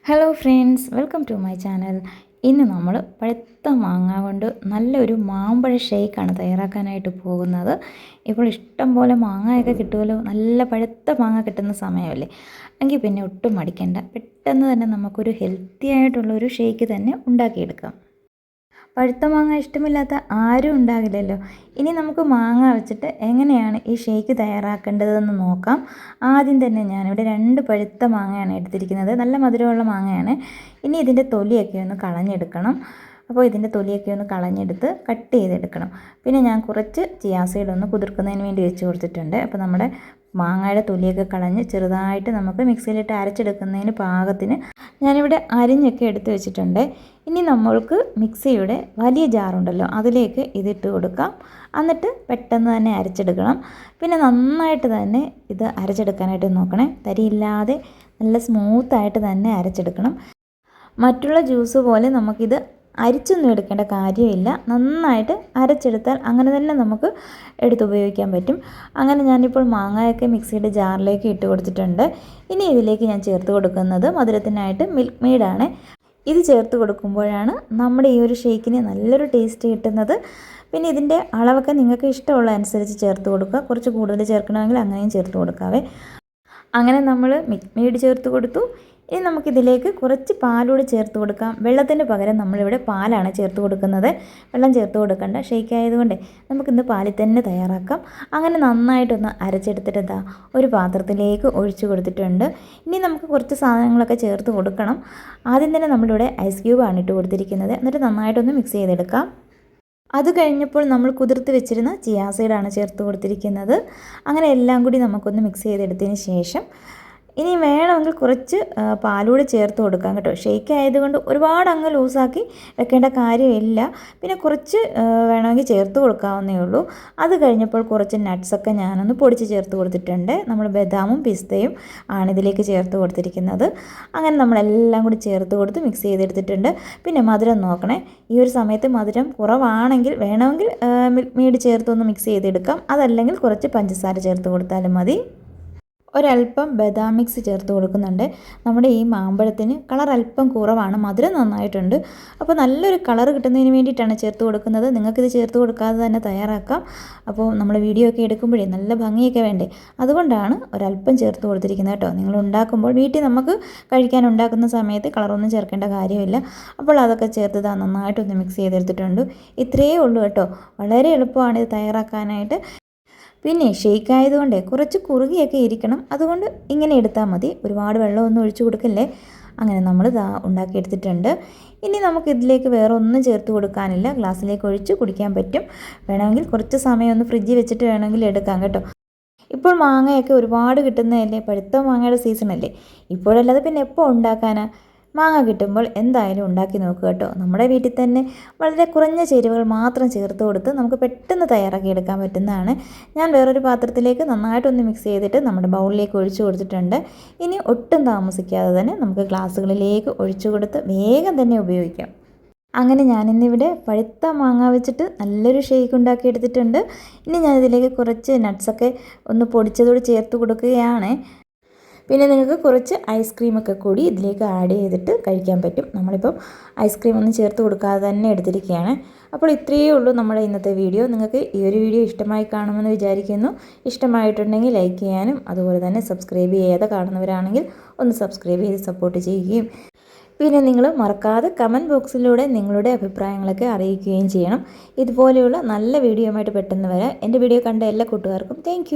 Hello friends, welcome to my channel. ഇന്ന് നമ്മൾ പഴുത്ത മാങ്ങ കൊണ്ട് നല്ലൊരു മാമ്പഴ ഷേക്കാണ് തയ്യാറാക്കാനായിട്ട് പോകുന്നത്. ഇപ്പോൾ ഇഷ്ടം പോലെ മാങ്ങയൊക്കെ കിട്ടുമല്ലോ, നല്ല പഴുത്ത മാങ്ങ കിട്ടുന്ന സമയമല്ലേ. എങ്കിൽ പിന്നെ ഒട്ടും മടിക്കണ്ട, പെട്ടെന്ന് തന്നെ നമുക്കൊരു ഹെൽത്തി ആയിട്ടുള്ളൊരു ഷേക്ക് തന്നെ ഉണ്ടാക്കിയെടുക്കാം. പഴുത്ത മാങ്ങ ഇഷ്ടമില്ലാത്ത ആരും ഉണ്ടാകില്ലല്ലോ. ഇനി നമുക്ക് മാങ്ങ വെച്ചിട്ട് എങ്ങനെയാണ് ഈ ഷേക്ക് തയ്യാറാക്കേണ്ടതെന്ന് നോക്കാം. ആദ്യം തന്നെ ഞാനിവിടെ 2 പഴുത്ത മാങ്ങയാണ് എടുത്തിരിക്കുന്നത്. നല്ല മധുരമുള്ള മാങ്ങയാണ്. ഇനി ഇതിൻ്റെ തൊലിയൊക്കെ ഒന്ന് കളഞ്ഞെടുക്കണം. അപ്പോൾ ഇതിൻ്റെ തൊലിയൊക്കെ ഒന്ന് കളഞ്ഞെടുത്ത് കട്ട് ചെയ്തെടുക്കണം. പിന്നെ ഞാൻ കുറച്ച് ചിയാ സീഡ് ഒന്ന് കുതിർക്കുന്നതിന് വേണ്ടി വെച്ച് കൊടുത്തിട്ടുണ്ട്. അപ്പോൾ നമ്മുടെ മാങ്ങയുടെ തൊലിയൊക്കെ കളഞ്ഞ് ചെറുതായിട്ട് നമുക്ക് മിക്സിയിലിട്ട് അരച്ചെടുക്കുന്നതിന് പാകത്തിന് ഞാനിവിടെ അരിഞ്ഞൊക്കെ എടുത്ത് വെച്ചിട്ടുണ്ട്. ഇനി നമ്മൾക്ക് മിക്സിയുടെ വലിയ ജാറുണ്ടല്ലോ, അതിലേക്ക് ഇതിട്ട് കൊടുക്കാം. എന്നിട്ട് പെട്ടെന്ന് തന്നെ അരച്ചെടുക്കണം. പിന്നെ നന്നായിട്ട് തന്നെ ഇത് അരച്ചെടുക്കാനായിട്ട് നോക്കണേ. തരിയില്ലാതെ നല്ല സ്മൂത്തായിട്ട് തന്നെ അരച്ചെടുക്കണം. മറ്റുള്ള ജ്യൂസ് പോലെ നമുക്കിത് അരിച്ചൊന്നും എടുക്കേണ്ട കാര്യമില്ല. നന്നായിട്ട് അരച്ചെടുത്താൽ അങ്ങനെ തന്നെ നമുക്ക് എടുത്തുപയോഗിക്കാൻ പറ്റും. അങ്ങനെ ഞാനിപ്പോൾ മാങ്ങയൊക്കെ മിക്സിയുടെ ജാറിലേക്ക് ഇട്ട് കൊടുത്തിട്ടുണ്ട്. ഇനി ഇതിലേക്ക് ഞാൻ ചേർത്ത് കൊടുക്കുന്നത് മധുരത്തിനായിട്ട് മിൽക്ക് മെയ്ഡാണ്. ഇത് ചേർത്ത് കൊടുക്കുമ്പോഴാണ് നമ്മുടെ ഈ ഒരു ഷേക്കിന് നല്ലൊരു ടേസ്റ്റ് കിട്ടുന്നത്. പിന്നെ ഇതിൻ്റെ അളവൊക്കെ നിങ്ങൾക്ക് ഇഷ്ടമുള്ള അനുസരിച്ച് ചേർത്ത് കൊടുക്കുക. കുറച്ച് കൂടുതൽ ചേർക്കണമെങ്കിൽ അങ്ങനെയും ചേർത്ത് കൊടുക്കാവേ. അങ്ങനെ നമ്മൾ മിൽക്ക് മെയ്ഡ് ചേർത്ത് കൊടുത്തു. ഇനി നമുക്കിതിലേക്ക് കുറച്ച് പാലൂടെ ചേർത്ത് കൊടുക്കാം. വെള്ളത്തിന് പകരം നമ്മളിവിടെ പാലാണ് ചേർത്ത് കൊടുക്കുന്നത്. വെള്ളം ചേർത്ത് കൊടുക്കേണ്ട, ഷേക്ക് ആയതുകൊണ്ട് നമുക്കിന്ന് പാലിൽ തന്നെ തയ്യാറാക്കാം. അങ്ങനെ നന്നായിട്ടൊന്ന് അരച്ചെടുത്തിട്ട് ഇതാ ഒരു പാത്രത്തിലേക്ക് ഒഴിച്ചു കൊടുത്തിട്ടുണ്ട്. ഇനി നമുക്ക് കുറച്ച് സാധനങ്ങളൊക്കെ ചേർത്ത് കൊടുക്കണം. ആദ്യം തന്നെ നമ്മളിവിടെ ഐസ് ക്യൂബാണ് ഇട്ട് കൊടുത്തിരിക്കുന്നത്. എന്നിട്ട് നന്നായിട്ടൊന്ന് മിക്സ് ചെയ്തെടുക്കാം. അത് കഴിഞ്ഞപ്പോൾ നമ്മൾ കുതിർത്ത് വെച്ചിരുന്ന ചിയാ സീഡാണ് ചേർത്ത് കൊടുത്തിരിക്കുന്നത്. അങ്ങനെ എല്ലാം കൂടി നമുക്കൊന്ന് മിക്സ് ചെയ്തെടുത്തതിന് ശേഷം ഇനി വേണമെങ്കിൽ കുറച്ച് പാലൂടെ ചേർത്ത് കൊടുക്കാം കേട്ടോ. ഷേക്ക് ആയതുകൊണ്ട് ഒരുപാട് അങ്ങ് ലൂസാക്കി വെക്കേണ്ട കാര്യമില്ല. പിന്നെ കുറച്ച് വേണമെങ്കിൽ ചേർത്ത് കൊടുക്കാവുന്നേ ഉള്ളൂ. അത് കഴിഞ്ഞപ്പോൾ കുറച്ച് നട്ട്സൊക്കെ ഞാനൊന്ന് പൊടിച്ച് ചേർത്ത് കൊടുത്തിട്ടുണ്ട്. നമ്മൾ ബദാമും പിസ്തയും ആണ് ഇതിലേക്ക് ചേർത്ത് കൊടുത്തിരിക്കുന്നത്. അങ്ങനെ നമ്മളെല്ലാം കൂടി ചേർത്ത് കൊടുത്ത് മിക്സ് ചെയ്തെടുത്തിട്ടുണ്ട്. പിന്നെ മധുരം നോക്കണേ. ഈ ഒരു സമയത്ത് മധുരം കുറവാണെങ്കിൽ വേണമെങ്കിൽ മിൽക്ക് മെയ്ഡ് ചേർത്തൊന്ന് മിക്സ് ചെയ്തെടുക്കാം. അതല്ലെങ്കിൽ കുറച്ച് പഞ്ചസാര ചേർത്ത് കൊടുത്താലും മതി. ഒരല്പം ബദാം മിക്സ് ചേർത്ത് കൊടുക്കുന്നുണ്ട്. നമ്മുടെ ഈ മാമ്പഴത്തിന് കളർ അല്പം കുറവാണ്, മധുരം നന്നായിട്ടുണ്ട്. അപ്പോൾ നല്ലൊരു കളർ കിട്ടുന്നതിന് വേണ്ടിയിട്ടാണ് ചേർത്ത് കൊടുക്കുന്നത്. നിങ്ങൾക്കിത് ചേർത്ത് കൊടുക്കാതെ തന്നെ തയ്യാറാക്കാം. അപ്പോൾ നമ്മൾ വീഡിയോ ഒക്കെ എടുക്കുമ്പോഴേ നല്ല ഭംഗിയൊക്കെ വേണ്ടേ, അതുകൊണ്ടാണ് ഒരല്പം ചേർത്ത് കൊടുത്തിരിക്കുന്നത് കേട്ടോ. നിങ്ങൾ ഉണ്ടാക്കുമ്പോൾ വീട്ടിൽ നമുക്ക് കഴിക്കാൻ ഉണ്ടാക്കുന്ന സമയത്ത് കളറൊന്നും ചേർക്കേണ്ട കാര്യമില്ല. അപ്പോൾ അതൊക്കെ ചേർത്ത് നന്നായിട്ടൊന്ന് മിക്സ് ചെയ്തെടുത്തിട്ടുണ്ട്. ഇത്രയേ ഉള്ളൂ കേട്ടോ. വളരെ എളുപ്പമാണ് ഇത് തയ്യാറാക്കാനായിട്ട്. പിന്നെ ഷേക്ക് ആയതുകൊണ്ട് കുറച്ച് കുറുകിയൊക്കെ ഇരിക്കണം. അതുകൊണ്ട് ഇങ്ങനെ എടുത്താൽ മതി, ഒരുപാട് വെള്ളമൊന്നും ഒഴിച്ചു കൊടുക്കല്ലേ. അങ്ങനെ നമ്മൾ ഉണ്ടാക്കിയെടുത്തിട്ടുണ്ട്. ഇനി നമുക്കിതിലേക്ക് വേറെ ഒന്നും ചേർത്ത് കൊടുക്കാനില്ല. ഗ്ലാസ്സിലേക്ക് ഒഴിച്ച് കുടിക്കാൻ പറ്റും. വേണമെങ്കിൽ കുറച്ച് സമയം ഒന്ന് ഫ്രിഡ്ജിൽ വെച്ചിട്ട് വേണമെങ്കിൽ എടുക്കാം കേട്ടോ. ഇപ്പോൾ മാങ്ങയൊക്കെ ഒരുപാട് കിട്ടുന്നതല്ലേ, പഴുത്ത മാങ്ങയുടെ സീസണല്ലേ. ഇപ്പോഴല്ലാതെ പിന്നെ എപ്പോൾ ഉണ്ടാക്കാനാ? മാങ്ങ കിട്ടുമ്പോൾ എന്തായാലും ഉണ്ടാക്കി നോക്കുക കേട്ടോ. നമ്മുടെ വീട്ടിൽ തന്നെ വളരെ കുറഞ്ഞ ചേരുവകൾ മാത്രം ചേർത്ത് കൊടുത്ത് നമുക്ക് പെട്ടെന്ന് തയ്യാറാക്കി എടുക്കാൻ പറ്റുന്നതാണ്. ഞാൻ വേറൊരു പാത്രത്തിലേക്ക് നന്നായിട്ടൊന്ന് മിക്സ് ചെയ്തിട്ട് നമ്മുടെ ബൗളിലേക്ക് ഒഴിച്ചു കൊടുത്തിട്ടുണ്ട്. ഇനി ഒട്ടും താമസിക്കാതെ തന്നെ നമുക്ക് ഗ്ലാസ്സുകളിലേക്ക് ഒഴിച്ചു കൊടുത്ത് വേഗം തന്നെ ഉപയോഗിക്കാം. അങ്ങനെ ഞാനിന്നിവിടെ പഴുത്ത മാങ്ങ വെച്ചിട്ട് നല്ലൊരു ഷേക്ക് ഉണ്ടാക്കി എടുത്തിട്ടുണ്ട്. ഇനി ഞാനിതിലേക്ക് കുറച്ച് നട്ട്സൊക്കെ ഒന്ന് പൊടിച്ചതോട് ചേർത്ത് കൊടുക്കുകയാണ്. പിന്നെ നിങ്ങൾക്ക് കുറച്ച് ഐസ്ക്രീമൊക്കെ കൂടി ഇതിലേക്ക് ആഡ് ചെയ്തിട്ട് കഴിക്കാൻ പറ്റും. നമ്മളിപ്പം ഐസ്ക്രീം ഒന്നും ചേർത്ത് കൊടുക്കാതെ തന്നെ എടുത്തിരിക്കുകയാണ്. അപ്പോൾ ഇത്രയേ ഉള്ളൂ നമ്മുടെ ഇന്നത്തെ വീഡിയോ. നിങ്ങൾക്ക് ഈ ഒരു വീഡിയോ ഇഷ്ടമായി കാണുമെന്ന് വിചാരിക്കുന്നു. ഇഷ്ടമായിട്ടുണ്ടെങ്കിൽ ലൈക്ക് ചെയ്യാനും അതുപോലെ തന്നെ സബ്സ്ക്രൈബ് ചെയ്യാതെ കാണുന്നവരാണെങ്കിൽ ഒന്ന് സബ്സ്ക്രൈബ് ചെയ്ത് സപ്പോർട്ട് ചെയ്യുകയും പിന്നെ നിങ്ങൾ മറക്കാതെ കമൻറ്റ് ബോക്സിലൂടെ നിങ്ങളുടെ അഭിപ്രായങ്ങളൊക്കെ അറിയിക്കുകയും ചെയ്യണം. ഇതുപോലെയുള്ള നല്ല വീഡിയോയുമായിട്ട് പെട്ടെന്ന് വരാം. എൻ്റെ വീഡിയോ കണ്ട എല്ലാ കൂട്ടുകാർക്കും താങ്ക് യു.